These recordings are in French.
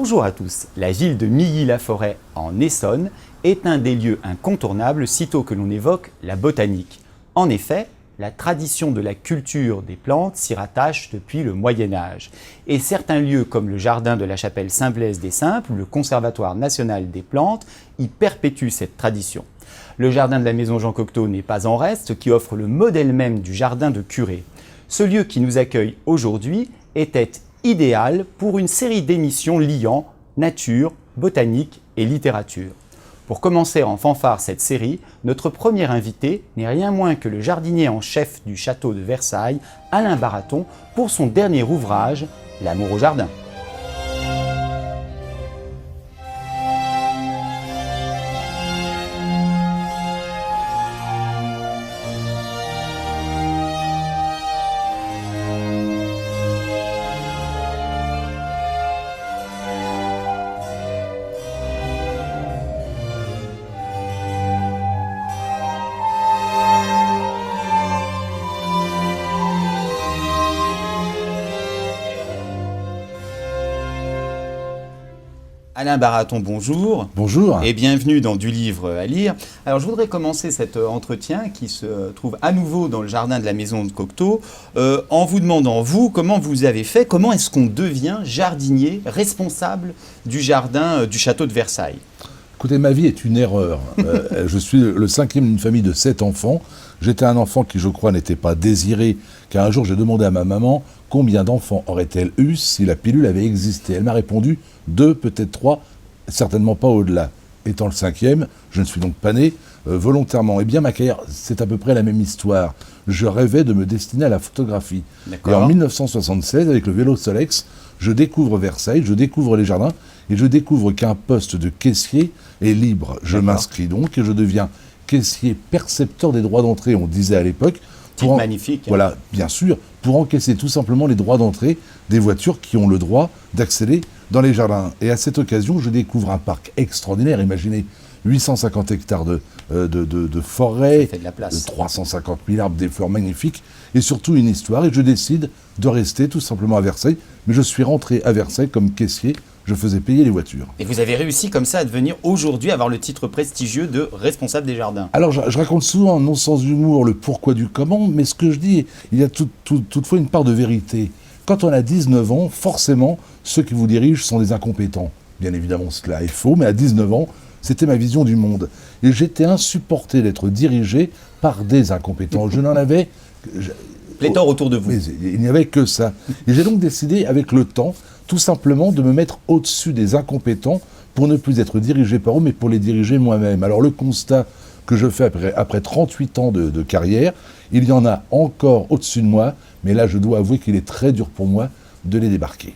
Bonjour à tous. La ville de Milly-la-Forêt en Essonne est un des lieux incontournables sitôt que l'on évoque la botanique. En effet, la tradition de la culture des plantes s'y rattache depuis le Moyen-Âge. Et certains lieux comme le jardin de la chapelle Saint-Blaise des Simples ou le Conservatoire national des plantes y perpétuent cette tradition. Le jardin de la maison Jean Cocteau n'est pas en reste, qui offre le modèle même du jardin de Curé. Ce lieu qui nous accueille aujourd'hui était idéal pour une série d'émissions liant nature, botanique et littérature. Pour commencer en fanfare cette série, notre premier invité n'est rien moins que le jardinier en chef du château de Versailles, Alain Baraton, pour son dernier ouvrage, L'amour au jardin. Alain Baraton, bonjour. Bonjour. Et bienvenue dans Du livre à lire. Alors je voudrais commencer cet entretien qui se trouve à nouveau dans le jardin de la maison de Cocteau en vous demandant, vous, comment vous avez fait, comment est-ce qu'on devient jardinier responsable du jardin du château de Versailles? Écoutez, ma vie est une erreur. Je suis le cinquième d'une famille de 7 enfants. J'étais un enfant qui, je crois, n'était pas désiré, car un jour j'ai demandé à ma maman combien d'enfants aurait-elle eu si la pilule avait existé. Elle m'a répondu 2, peut-être 3, certainement pas au-delà. Étant le cinquième, je ne suis donc pas né volontairement. Eh bien, ma carrière, c'est à peu près la même histoire. Je rêvais de me destiner à la photographie. Et en 1976, avec le vélo Solex, je découvre Versailles, je découvre les jardins, et je découvre qu'un poste de caissier est libre. Je m'inscris donc et je deviens caissier percepteur des droits d'entrée, on disait à l'époque. Magnifique. Voilà, bien sûr, pour encaisser tout simplement les droits d'entrée des voitures qui ont le droit d'accéder dans les jardins. Et à cette occasion, je découvre un parc extraordinaire. Imaginez 850 hectares de forêt, ça fait de la place. 350 000 arbres, des fleurs magnifiques, et surtout une histoire. Et je décide de rester tout simplement à Versailles. Mais je suis rentré à Versailles comme caissier. Je faisais payer les voitures. Et vous avez réussi comme ça à devenir aujourd'hui, avoir le titre prestigieux de responsable des jardins. Alors je raconte souvent, non sans humour, le pourquoi du comment, mais ce que je dis, il y a toutefois une part de vérité. Quand on a 19 ans, forcément, ceux qui vous dirigent sont des incompétents. Bien évidemment, cela est faux, mais à 19 ans, c'était ma vision du monde. Et j'étais insupporté d'être dirigé par des incompétents. Je n'en avais... Pléthore autour de vous. Mais il n'y avait que ça. Et j'ai donc décidé, avec le temps, tout simplement de me mettre au-dessus des incompétents pour ne plus être dirigé par eux, mais pour les diriger moi-même. Alors le constat que je fais après 38 ans de carrière, il y en a encore au-dessus de moi, mais là je dois avouer qu'il est très dur pour moi de les débarquer.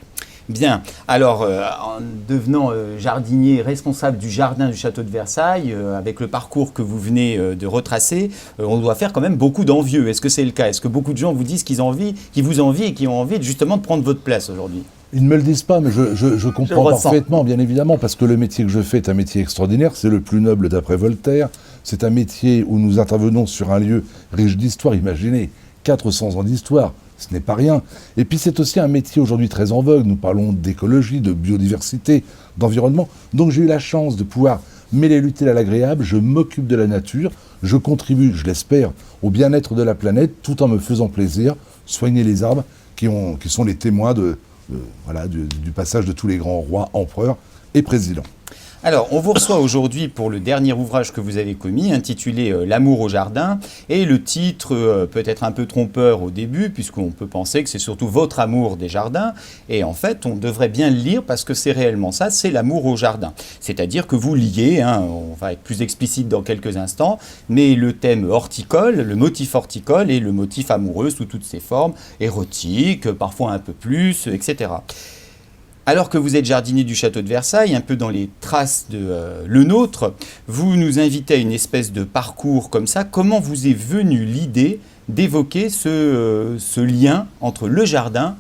Bien, alors en devenant jardinier responsable du jardin du château de Versailles, avec le parcours que vous venez de retracer, on doit faire quand même beaucoup d'envieux. Est-ce que c'est le cas? Est-ce que beaucoup de gens vous disent qu'ils vous envient et qui ont envie justement de prendre votre place aujourd'hui? Ils ne me le disent pas, mais je comprends parfaitement, bien évidemment, parce que le métier que je fais est un métier extraordinaire, c'est le plus noble d'après Voltaire, c'est un métier où nous intervenons sur un lieu riche d'histoire, imaginez, 400 ans d'histoire, ce n'est pas rien. Et puis c'est aussi un métier aujourd'hui très en vogue, nous parlons d'écologie, de biodiversité, d'environnement, donc j'ai eu la chance de pouvoir mêler l'utile à l'agréable, je m'occupe de la nature, je contribue, je l'espère, au bien-être de la planète, tout en me faisant plaisir, soigner les arbres qui sont les témoins du passage de tous les grands rois, empereurs et présidents. Alors, on vous reçoit aujourd'hui pour le dernier ouvrage que vous avez commis, intitulé L'amour au jardin. Et le titre peut être un peu trompeur au début, puisqu'on peut penser que c'est surtout votre amour des jardins. Et en fait, on devrait bien le lire parce que c'est réellement ça, c'est l'amour au jardin. C'est-à-dire que vous liez, on va être plus explicite dans quelques instants, mais le thème horticole, le motif horticole et le motif amoureux sous toutes ses formes, érotiques, parfois un peu plus, etc. Alors que vous êtes jardinier du château de Versailles, un peu dans les traces de Le Nôtre, vous nous invitez à une espèce de parcours comme ça. Comment vous est venue l'idée d'évoquer ce lien entre le jardin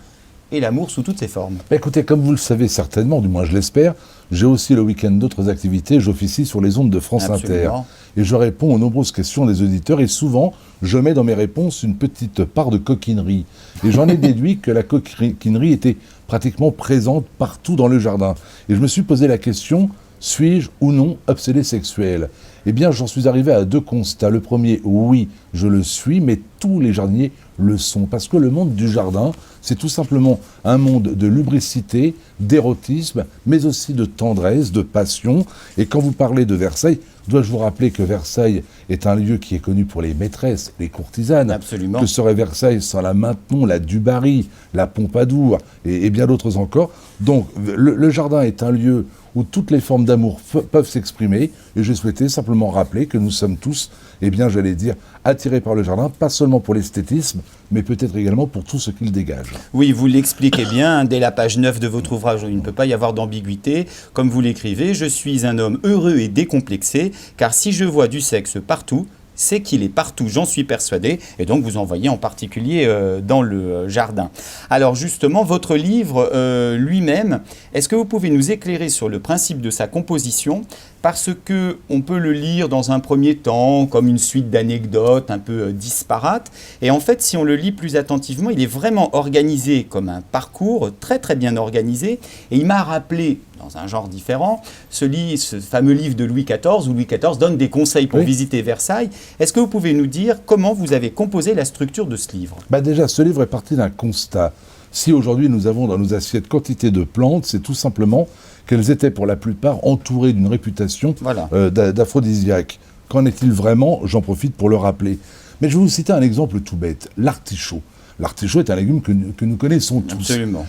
et l'amour sous toutes ses formes? Écoutez, comme vous le savez certainement, du moins je l'espère, j'ai aussi le week-end d'autres activités, j'officie sur les ondes de France Inter. Et je réponds aux nombreuses questions des auditeurs et souvent, je mets dans mes réponses une petite part de coquinerie. Et j'en ai déduit que la coquinerie était pratiquement présente partout dans le jardin. Et je me suis posé la question, suis-je ou non obsédé sexuel ? Eh bien, j'en suis arrivé à 2 constats. Le premier, oui, je le suis, mais tous les jardiniers le sont. Parce que le monde du jardin, c'est tout simplement un monde de lubricité, d'érotisme, mais aussi de tendresse, de passion. Et quand vous parlez de Versailles, dois-je vous rappeler que Versailles est un lieu qui est connu pour les maîtresses, les courtisanes. Absolument. Que serait Versailles sans la Maintenon, la Dubarry, la Pompadour et bien d'autres encore. Donc, le jardin est un lieu où toutes les formes d'amour peuvent s'exprimer. Et j'ai souhaité simplement rappeler que nous sommes tous, eh bien, j'allais dire, attirés par le jardin, pas seulement pour l'esthétisme, mais peut-être également pour tout ce qu'il dégage. Oui, vous l'expliquez bien, dès la page 9 de votre ouvrage, il ne peut pas y avoir d'ambiguïté. Comme vous l'écrivez, je suis un homme heureux et décomplexé, car si je vois du sexe partout, c'est qu'il est partout, j'en suis persuadé, et donc vous en voyez en particulier dans le jardin. Alors justement, votre livre lui-même, est-ce que vous pouvez nous éclairer sur le principe de sa composition ? Parce qu'on peut le lire dans un premier temps comme une suite d'anecdotes un peu disparates. Et en fait, si on le lit plus attentivement, il est vraiment organisé comme un parcours très très bien organisé. Et il m'a rappelé, dans un genre différent, ce fameux livre de Louis XIV, où Louis XIV donne des conseils pour visiter Versailles. Est-ce que vous pouvez nous dire comment vous avez composé la structure de ce livre ? Déjà, ce livre est parti d'un constat. Si aujourd'hui nous avons dans nos assiettes quantité de plantes, c'est tout simplement qu'elles étaient pour la plupart entourées d'une réputation d'aphrodisiaque. Qu'en est-il vraiment ? J'en profite pour le rappeler. Mais je vais vous citer un exemple tout bête, l'artichaut. L'artichaut est un légume que nous connaissons tous. Absolument.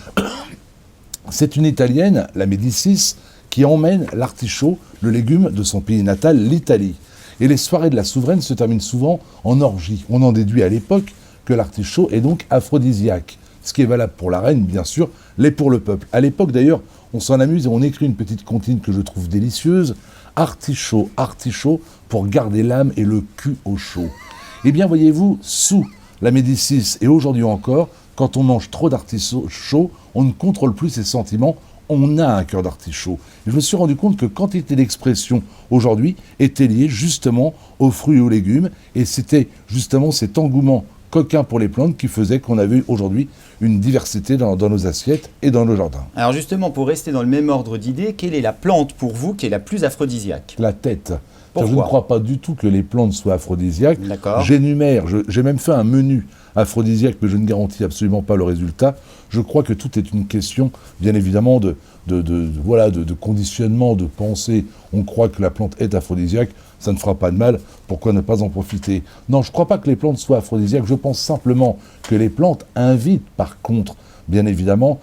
C'est une Italienne, la Médicis, qui emmène l'artichaut, le légume de son pays natal, l'Italie. Et les soirées de la souveraine se terminent souvent en orgie. On en déduit à l'époque que l'artichaut est donc aphrodisiaque. Ce qui est valable pour la reine, bien sûr, l'est pour le peuple. À l'époque, d'ailleurs, on s'en amuse et on écrit une petite comptine que je trouve délicieuse. Artichaut, artichaut, pour garder l'âme et le cul au chaud. Eh bien, voyez-vous, sous la Médicis et aujourd'hui encore, quand on mange trop d'artichaut, on ne contrôle plus ses sentiments, on a un cœur d'artichaut. Et je me suis rendu compte que quantité d'expression aujourd'hui était liée justement aux fruits et aux légumes, et c'était justement cet engouement coquin pour les plantes qui faisait qu'on avait aujourd'hui une diversité dans nos assiettes et dans nos jardins. Alors justement, pour rester dans le même ordre d'idées, quelle est la plante pour vous qui est la plus aphrodisiaque ? La tête. Pourquoi ? Je ne crois pas du tout que les plantes soient aphrodisiaques. D'accord. J'énumère, j'ai même fait un menu aphrodisiaque, mais je ne garantis absolument pas le résultat. Je crois que tout est une question, bien évidemment, de conditionnement, de pensée. On croit que la plante est aphrodisiaque, ça ne fera pas de mal, pourquoi ne pas en profiter ? Non, je ne crois pas que les plantes soient aphrodisiaques, je pense simplement que les plantes invitent, par contre, bien évidemment,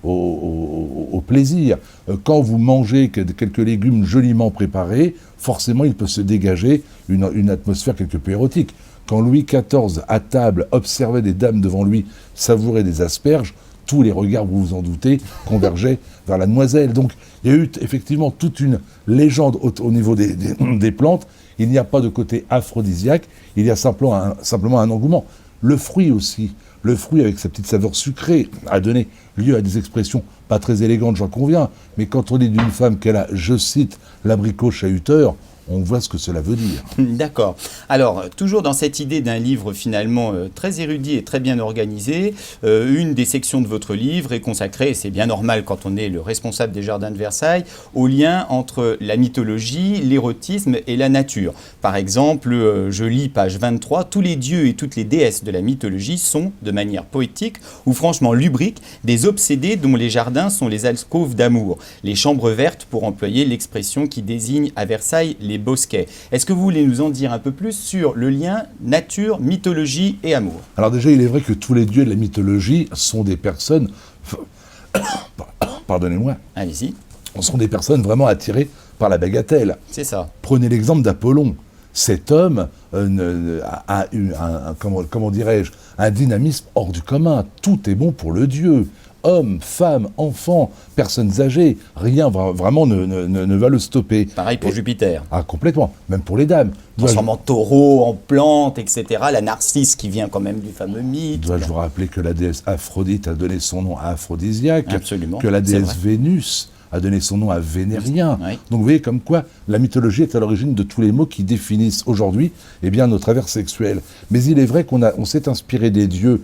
au plaisir. Quand vous mangez quelques légumes joliment préparés, forcément, il peut se dégager une atmosphère quelque peu érotique. Quand Louis XIV, à table, observait des dames devant lui savourer des asperges, tous les regards, vous vous en doutez, convergeaient vers la demoiselle. Donc, il y a eu effectivement toute une légende au niveau des plantes. Il n'y a pas de côté aphrodisiaque, il y a simplement un engouement. Le fruit aussi, le fruit avec sa petite saveur sucrée a donné lieu à des expressions pas très élégantes, j'en conviens, mais quand on dit d'une femme qu'elle a, je cite, l'abricot chahuteur, on voit ce que cela veut dire. D'accord. Alors, toujours dans cette idée d'un livre finalement très érudit et très bien organisé, une des sections de votre livre est consacrée, et c'est bien normal quand on est le responsable des jardins de Versailles, au lien entre la mythologie, l'érotisme et la nature. Par exemple, je lis page 23, tous les dieux et toutes les déesses de la mythologie sont, de manière poétique ou franchement lubrique, des obsédés dont les jardins sont les alcôves d'amour, les chambres vertes pour employer l'expression qui désigne à Versailles les bosquets. Est-ce que vous voulez nous en dire un peu plus sur le lien nature, mythologie et amour ? Alors déjà, il est vrai que tous les dieux de la mythologie sont des personnes, pardonnez-moi, allez-y, sont des personnes vraiment attirées par la bagatelle. C'est ça. Prenez l'exemple d'Apollon. Cet homme a eu comment dirais-je, un dynamisme hors du commun. Tout est bon pour le dieu. Hommes, femmes, enfants, personnes âgées, rien vraiment ne va le stopper. Pareil pour Jupiter. Ah, complètement, même pour les dames. Transformant taureau en plante, etc. La narcisse qui vient quand même du fameux mythe. Dois-je vous rappeler que la déesse Aphrodite a donné son nom à Aphrodisiaque ? Absolument. Que la déesse Vénus a donné son nom à Vénérien. Oui. Donc vous voyez comme quoi la mythologie est à l'origine de tous les mots qui définissent aujourd'hui nos travers sexuels. Mais il est vrai qu'on s'est inspiré des dieux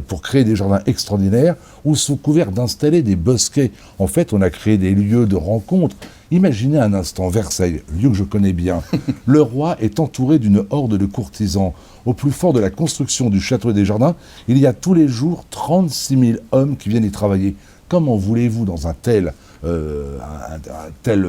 pour créer des jardins extraordinaires où sous couvert d'installer des bosquets. En fait, on a créé des lieux de rencontre. Imaginez un instant Versailles, lieu que je connais bien. Le roi est entouré d'une horde de courtisans. Au plus fort de la construction du château et des jardins, il y a tous les jours 36 000 hommes qui viennent y travailler. Comment voulez-vous, dans un tel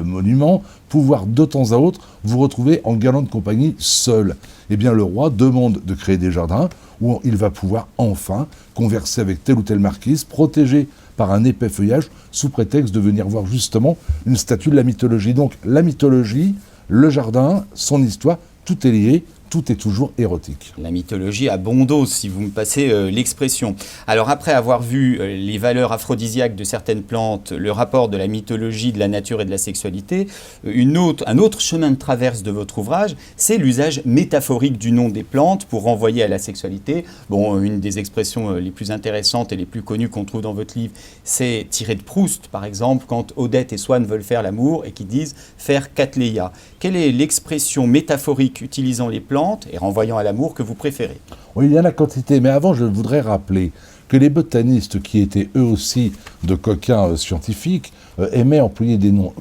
monument, pouvoir de temps à autre vous retrouver en galante compagnie seul? Eh bien, le roi demande de créer des jardins où il va pouvoir enfin converser avec telle ou telle marquise, protégé par un épais feuillage, sous prétexte de venir voir justement une statue de la mythologie. Donc, la mythologie, le jardin, son histoire, tout est lié. Tout est toujours érotique. La mythologie a bon dos, si vous me passez l'expression. Alors après avoir vu les valeurs aphrodisiaques de certaines plantes, le rapport de la mythologie, de la nature et de la sexualité, un autre chemin de traverse de votre ouvrage, c'est l'usage métaphorique du nom des plantes pour renvoyer à la sexualité. Bon, une des expressions les plus intéressantes et les plus connues qu'on trouve dans votre livre, c'est tiré de Proust, par exemple, quand Odette et Swann veulent faire l'amour et qui disent « faire Cattleya ». Quelle est l'expression métaphorique utilisant les plantes et renvoyant à l'amour que vous préférez? Oui, il y en a quantité, mais avant je voudrais rappeler que les botanistes, qui étaient eux aussi de coquins scientifiques, aimaient employer des noms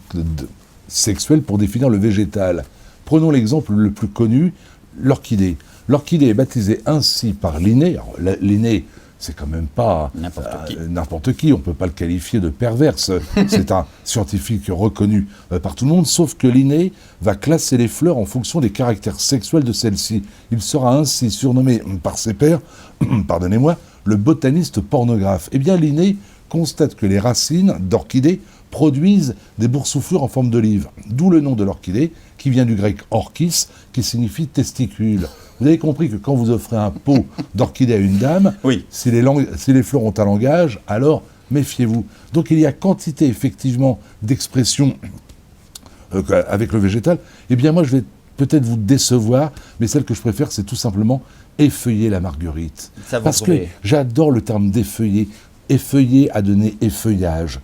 sexuels pour définir le végétal. Prenons l'exemple le plus connu, l'orchidée. L'orchidée est baptisée ainsi par Linné. Alors, Linné, c'est quand même pas n'importe qui, on ne peut pas le qualifier de perverse. C'est un scientifique reconnu par tout le monde, sauf que Linné va classer les fleurs en fonction des caractères sexuels de celles-ci. Il sera ainsi surnommé par ses pairs, pardonnez-moi, le botaniste pornographe. Eh bien, Linné constate que les racines d'orchidées produisent des boursouflures en forme d'olive, d'où le nom de l'orchidée, qui vient du grec orchis, qui signifie testicule. Vous avez compris que quand vous offrez un pot d'orchidée à une dame, oui. si les fleurs ont un langage, alors méfiez-vous. Donc il y a quantité effectivement d'expressions avec le végétal. Eh bien moi je vais peut-être vous décevoir, mais celle que je préfère, c'est tout simplement effeuiller la marguerite. Parce que j'adore le terme d'effeuiller. Effeuiller a donné effeuillage.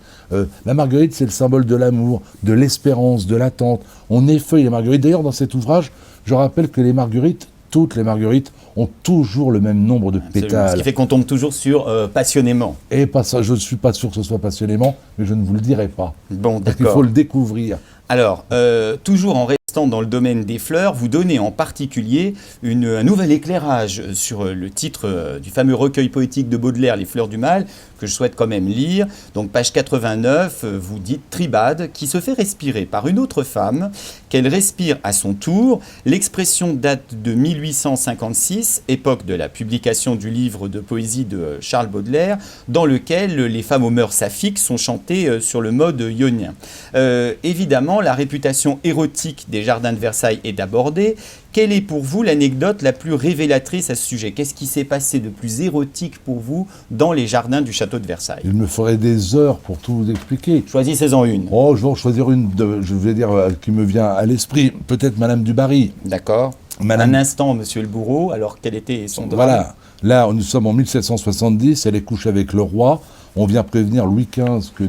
La marguerite, c'est le symbole de l'amour, de l'espérance, de l'attente. On effeuille les marguerites. D'ailleurs, dans cet ouvrage, je rappelle que toutes les marguerites ont toujours le même nombre de pétales. Ce qui fait qu'on tombe toujours sur passionnément. Et pas ça, je ne suis pas sûr que ce soit passionnément, mais je ne vous le dirai pas. Bon, parce qu'il faut le découvrir. Alors, toujours en restant dans le domaine des fleurs, vous donnez en particulier un nouvel éclairage sur le titre du fameux recueil poétique de Baudelaire, Les Fleurs du Mal, que je souhaite quand même lire. Donc, page 89, vous dites « Tribade, qui se fait respirer par une autre femme, qu'elle respire à son tour. L'expression date de 1856, époque de la publication du livre de poésie de Charles Baudelaire, dans lequel les femmes aux mœurs saphiques sont chantées sur le mode ionien. Évidemment, la réputation érotique des jardins de Versailles est abordée. Quelle est pour vous l'anecdote la plus révélatrice à ce sujet? Qu'est-ce qui s'est passé de plus érotique pour vous dans les jardins du château de Versailles? Il me faudrait des heures pour tout vous expliquer. Choisissez-en une. Oh, je vais en choisir une, qui me vient à l'esprit. Peut-être Madame du Barry. D'accord. Un instant, Monsieur le bourreau. Alors, quel était son drame? Voilà. Là, nous sommes en 1770. Elle est couchée avec le roi. On vient prévenir Louis XV que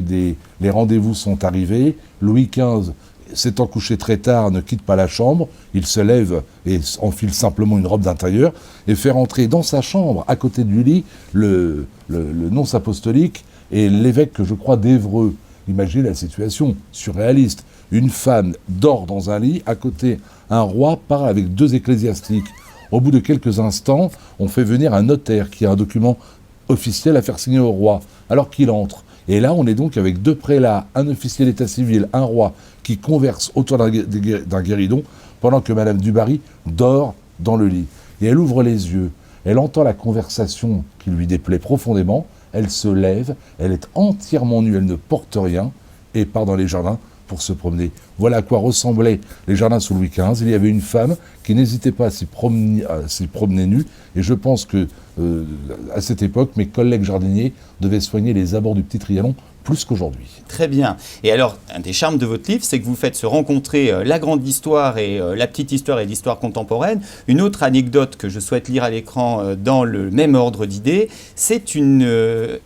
les rendez-vous sont arrivés. Louis XV, s'étant couché très tard, ne quitte pas la chambre. Il se lève et enfile simplement une robe d'intérieur et fait rentrer dans sa chambre, à côté du lit, le nonce apostolique et l'évêque, je crois, d'Évreux. Imaginez la situation surréaliste. Une femme dort dans un lit, à côté, un roi parle avec deux ecclésiastiques. Au bout de quelques instants, on fait venir un notaire qui a un document officiel à faire signer au roi, alors qu'il entre. Et là, on est donc avec deux prélats, un officier d'état civil, un roi, qui conversent autour d'un guéridon, pendant que Madame du Barry dort dans le lit. Et elle ouvre les yeux, elle entend la conversation qui lui déplaît profondément, elle se lève, elle est entièrement nue, elle ne porte rien, et part dans les jardins pour se promener. Voilà à quoi ressemblaient les jardins sous Louis XV. Il y avait une femme qui n'hésitait pas à s'y promener nue, et je pense que à cette époque, mes collègues jardiniers devaient soigner les abords du Petit Trianon plus qu'aujourd'hui. Très bien. Et alors, un des charmes de votre livre, c'est que vous faites se rencontrer la grande histoire et la petite histoire et l'histoire contemporaine. Une autre anecdote que je souhaite lire à l'écran dans le même ordre d'idées, c'est une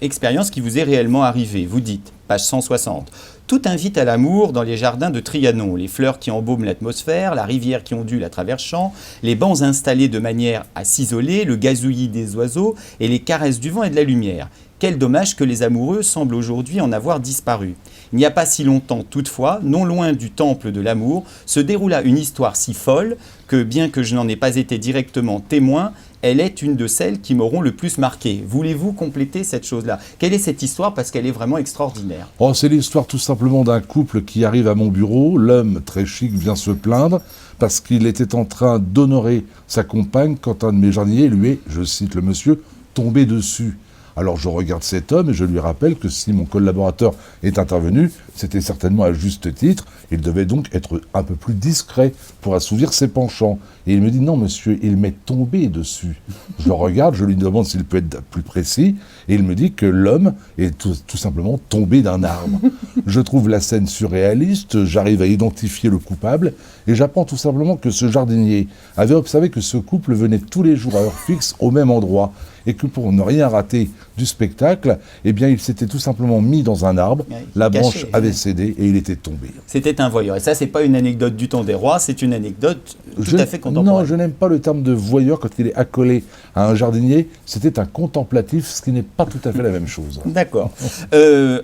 expérience qui vous est réellement arrivée. Vous dites, page 160, « Tout invite à l'amour dans les jardins de Trianon, les fleurs qui embaument l'atmosphère, la rivière qui ondule à travers champs, les bancs installés de manière à s'isoler, le gazouillis des oiseaux et les caresses du vent et de la lumière. Quel dommage que les amoureux semblent aujourd'hui en avoir disparu. Il n'y a pas si longtemps, toutefois, non loin du temple de l'amour, se déroula une histoire si folle que, bien que je n'en ai pas été directement témoin, elle est une de celles qui m'auront le plus marqué. Voulez-vous compléter cette chose-là? Quelle est cette histoire? Parce qu'elle est vraiment extraordinaire. Oh, c'est l'histoire tout simplement d'un couple qui arrive à mon bureau. L'homme, très chic, vient se plaindre parce qu'il était en train d'honorer sa compagne quand un de mes jardiniers lui est, je cite le monsieur, tombé dessus. Alors je regarde cet homme et je lui rappelle que si mon collaborateur est intervenu, c'était certainement à juste titre. Il devait donc être un peu plus discret pour assouvir ses penchants. Et il me dit « Non, monsieur, il m'est tombé dessus ». Je le regarde, je lui demande s'il peut être plus précis. Et il me dit que l'homme est tout simplement tombé d'un arbre. Je trouve la scène surréaliste, j'arrive à identifier le coupable. Et j'apprends tout simplement que ce jardinier avait observé que ce couple venait tous les jours à heure fixe au même endroit. Et que pour ne rien rater du spectacle, eh bien, il s'était tout simplement mis dans un arbre, la branche avait cédé et il était tombé. C'était un voyeur. Et ça, c'est pas une anecdote du temps des rois, c'est une anecdote tout à fait contemporaine. Non, je n'aime pas le terme de voyeur quand il est accolé à un jardinier. C'était un contemplatif, ce qui n'est pas tout à fait la même chose. D'accord.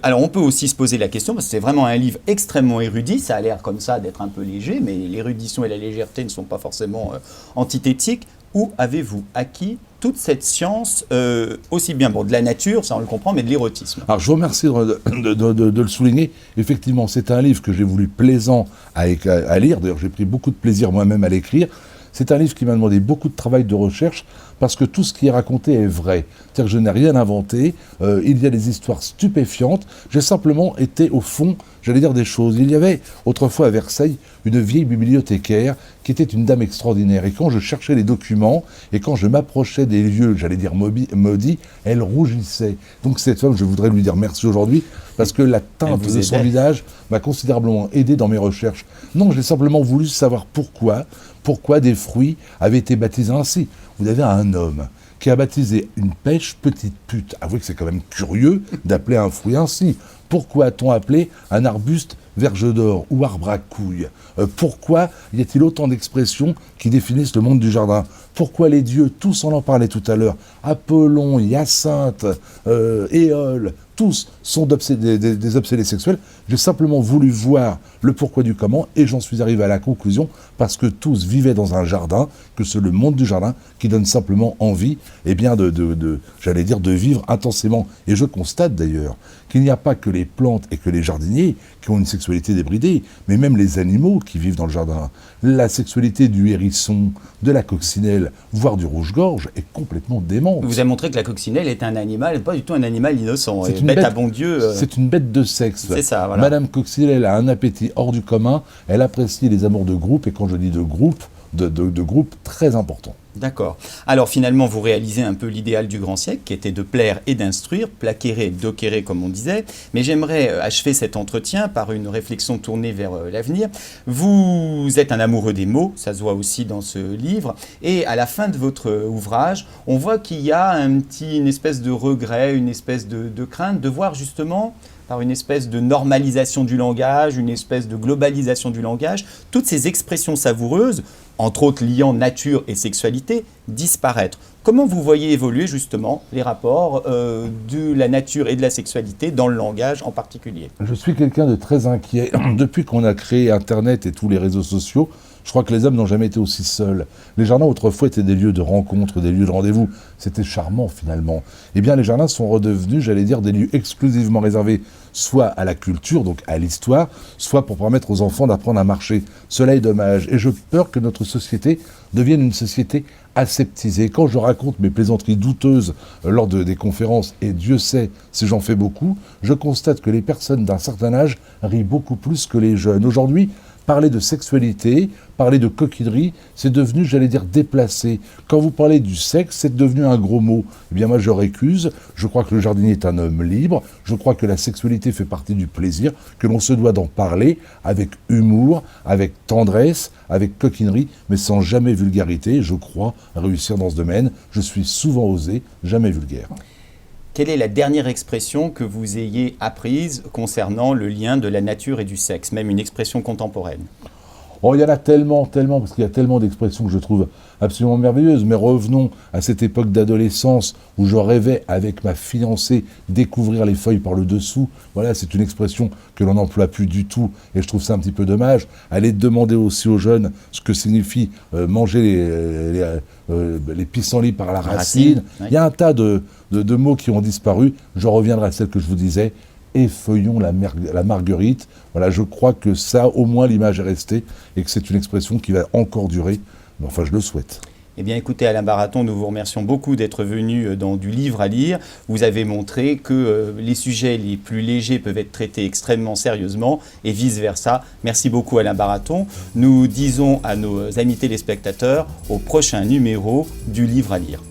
Alors, on peut aussi se poser la question, parce que c'est vraiment un livre extrêmement érudit, ça a l'air comme ça d'être un peu léger, mais l'érudition et la légèreté ne sont pas forcément antithétiques. Où avez-vous acquis toute cette science, aussi bien de la nature, ça on le comprend, mais de l'érotisme? Alors je vous remercie de le souligner. Effectivement, c'est un livre que j'ai voulu plaisant à lire. D'ailleurs, j'ai pris beaucoup de plaisir moi-même à l'écrire. C'est un livre qui m'a demandé beaucoup de travail de recherche parce que tout ce qui est raconté est vrai. C'est-à-dire que je n'ai rien inventé, il y a des histoires stupéfiantes, j'ai simplement été au fond, j'allais dire des choses. Il y avait autrefois à Versailles une vieille bibliothécaire qui était une dame extraordinaire et quand je cherchais les documents et quand je m'approchais des lieux, j'allais dire maudits, elle rougissait. Donc cette femme, je voudrais lui dire merci aujourd'hui parce que la teinte de son visage m'a considérablement aidé dans mes recherches. Non, j'ai simplement voulu savoir pourquoi des fruits avaient été baptisés ainsi. Vous avez un homme qui a baptisé une pêche petite pute. Avouez que c'est quand même curieux d'appeler un fruit ainsi. Pourquoi a-t-on appelé un arbuste verge d'or ou arbre à couilles? Pourquoi y a-t-il autant d'expressions qui définissent le monde du jardin? Pourquoi les dieux, tous on en parlait tout à l'heure, Apollon, Hyacinthe, Éole, tous sont des obsédés sexuels. J'ai simplement voulu voir le pourquoi du comment et j'en suis arrivé à la conclusion parce que tous vivaient dans un jardin, que c'est le monde du jardin qui donne simplement envie j'allais dire, de vivre intensément. Et je constate d'ailleurs qu'il n'y a pas que les plantes et que les jardiniers qui ont une sexualité débridée, mais même les animaux qui vivent dans le jardin. La sexualité du hérisson, de la coccinelle, voire du rouge-gorge est complètement démente. Vous avez montré que la coccinelle est un animal, pas du tout un animal innocent. C'est une bête à bon Dieu. C'est une bête de sexe. C'est ça, voilà. Madame Coccinelle a un appétit hors du commun, elle apprécie les amours de groupe, et quand je dis de groupe, de groupe très important. D'accord. Alors finalement, vous réalisez un peu l'idéal du grand siècle, qui était de plaire et d'instruire, plaquérer, docérer comme on disait. Mais j'aimerais achever cet entretien par une réflexion tournée vers l'avenir. Vous êtes un amoureux des mots, ça se voit aussi dans ce livre. Et à la fin de votre ouvrage, on voit qu'il y a une espèce de regret, une espèce de crainte de voir justement, par une espèce de normalisation du langage, une espèce de globalisation du langage, toutes ces expressions savoureuses, entre autres liant nature et sexualité, disparaître. Comment vous voyez évoluer justement les rapports de la nature et de la sexualité dans le langage en particulier? Je suis quelqu'un de très inquiet. Depuis qu'on a créé Internet et tous les réseaux sociaux, je crois que les hommes n'ont jamais été aussi seuls. Les jardins autrefois étaient des lieux de rencontre, des lieux de rendez-vous. C'était charmant finalement. Eh bien les jardins sont redevenus, j'allais dire, des lieux exclusivement réservés soit à la culture, donc à l'histoire, soit pour permettre aux enfants d'apprendre à marcher. Cela est dommage et je peur que notre société devienne une société aseptisée. Quand je raconte mes plaisanteries douteuses lors des conférences, et Dieu sait si j'en fais beaucoup, je constate que les personnes d'un certain âge rient beaucoup plus que les jeunes. Aujourd'hui, parler de sexualité, parler de coquinerie, c'est devenu, j'allais dire, déplacé. Quand vous parlez du sexe, c'est devenu un gros mot. Eh bien moi je récuse, je crois que le jardinier est un homme libre, je crois que la sexualité fait partie du plaisir, que l'on se doit d'en parler avec humour, avec tendresse, avec coquinerie, mais sans jamais vulgarité. Je crois réussir dans ce domaine, je suis souvent osé, jamais vulgaire. Quelle est la dernière expression que vous ayez apprise concernant le lien de la nature et du sexe, même une expression contemporaine? Oh, il y en a tellement, parce qu'il y a tellement d'expressions que je trouve absolument merveilleuses. Mais revenons à cette époque d'adolescence où je rêvais avec ma fiancée découvrir les feuilles par le dessous. Voilà, c'est une expression que l'on n'emploie plus du tout et je trouve ça un petit peu dommage. Aller demander aussi aux jeunes ce que signifie manger les pissenlits par la racine. Oui. Il y a un tas de mots qui ont disparu. Je reviendrai à celle que je vous disais. Effeuillons la marguerite. Voilà, je crois que ça, au moins, l'image est restée et que c'est une expression qui va encore durer. Mais enfin, je le souhaite. Eh bien, écoutez, Alain Baraton, nous vous remercions beaucoup d'être venu dans Du Livre à Lire. Vous avez montré que les sujets les plus légers peuvent être traités extrêmement sérieusement et vice-versa. Merci beaucoup, Alain Baraton. Nous disons à nos amis téléspectateurs au prochain numéro du Livre à Lire.